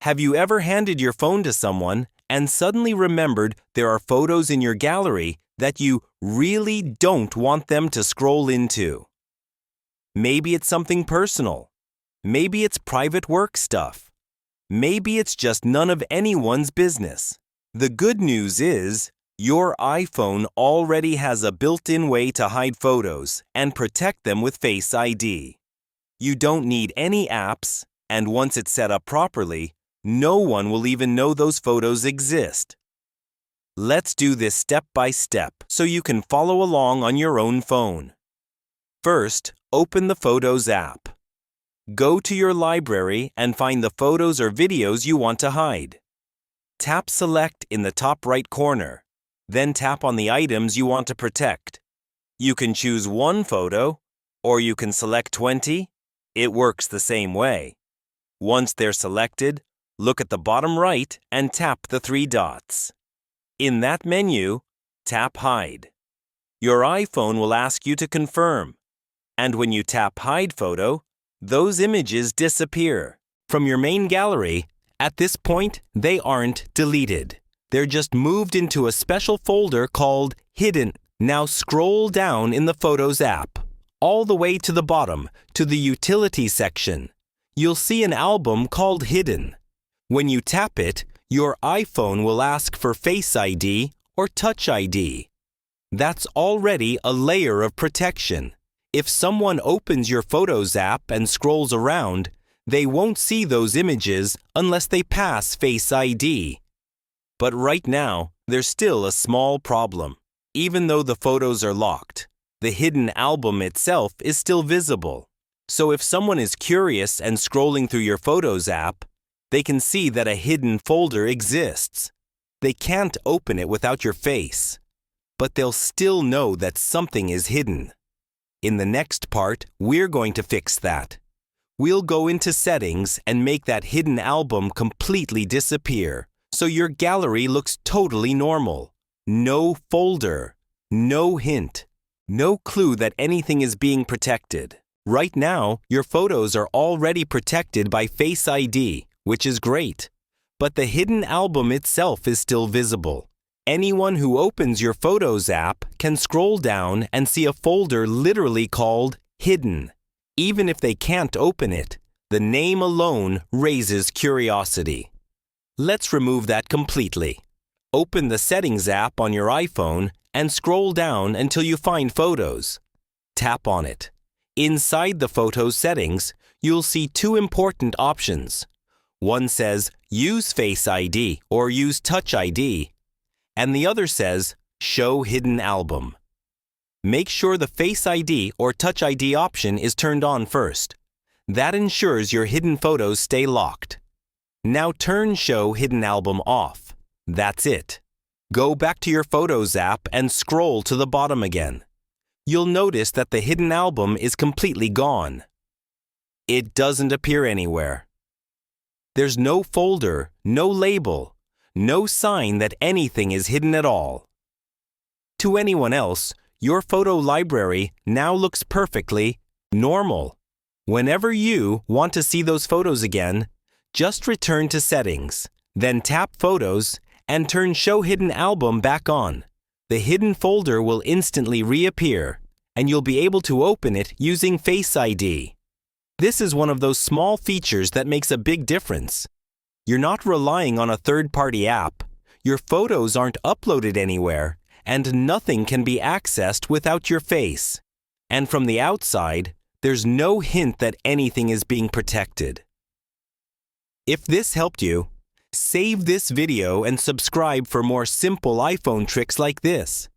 Have you ever handed your phone to someone and suddenly remembered there are photos in your gallery that you really don't want them to scroll into? Maybe it's something personal. Maybe it's private work stuff. Maybe it's just none of anyone's business. The good news is, your iPhone already has a built-in way to hide photos and protect them with Face ID. You don't need any apps, and once it's set up properly, no one will even know those photos exist. Let's do this step by step so you can follow along on your own phone. First, open the Photos app. Go to your library and find the photos or videos you want to hide. Tap Select in the top right corner. Then tap on the items you want to protect. You can choose one photo, or you can select 20. It works the same way. Once they're selected, look at the bottom right and tap the three dots. In that menu, tap Hide. Your iPhone will ask you to confirm. And when you tap Hide Photo, those images disappear from your main gallery. At this point, they aren't deleted. They're just moved into a special folder called Hidden. Now scroll down in the Photos app, all the way to the bottom, to the Utility section. You'll see an album called Hidden. When you tap it, your iPhone will ask for Face ID or Touch ID. That's already a layer of protection. If someone opens your Photos app and scrolls around, they won't see those images unless they pass Face ID. But right now, there's still a small problem. Even though the photos are locked, the hidden album itself is still visible. So if someone is curious and scrolling through your Photos app, they can see that a hidden folder exists. They can't open it without your face, but they'll still know that something is hidden. In the next part, we're going to fix that. We'll go into Settings and make that hidden album completely disappear, so your gallery looks totally normal. No folder, no hint, no clue that anything is being protected. Right now, your photos are already protected by Face ID, which is great. But the hidden album itself is still visible. Anyone who opens your Photos app can scroll down and see a folder literally called Hidden. Even if they can't open it, the name alone raises curiosity. Let's remove that completely. Open the Settings app on your iPhone and scroll down until you find Photos. Tap on it. Inside the Photos settings, you'll see two important options. One says Use Face ID or Use Touch ID, and the other says Show Hidden Album. Make sure the Face ID or Touch ID option is turned on first. That ensures your hidden photos stay locked. Now turn Show Hidden Album off. That's it. Go back to your Photos app and scroll to the bottom again. You'll notice that the hidden album is completely gone. It doesn't appear anywhere. There's no folder, no label, no sign that anything is hidden at all. To anyone else, your photo library now looks perfectly normal. Whenever you want to see those photos again, just return to Settings, then tap Photos and turn Show Hidden Album back on. The hidden folder will instantly reappear, and you'll be able to open it using Face ID. This is one of those small features that makes a big difference. You're not relying on a third-party app, your photos aren't uploaded anywhere, and nothing can be accessed without your face. And from the outside, there's no hint that anything is being protected. If this helped you, save this video and subscribe for more simple iPhone tricks like this.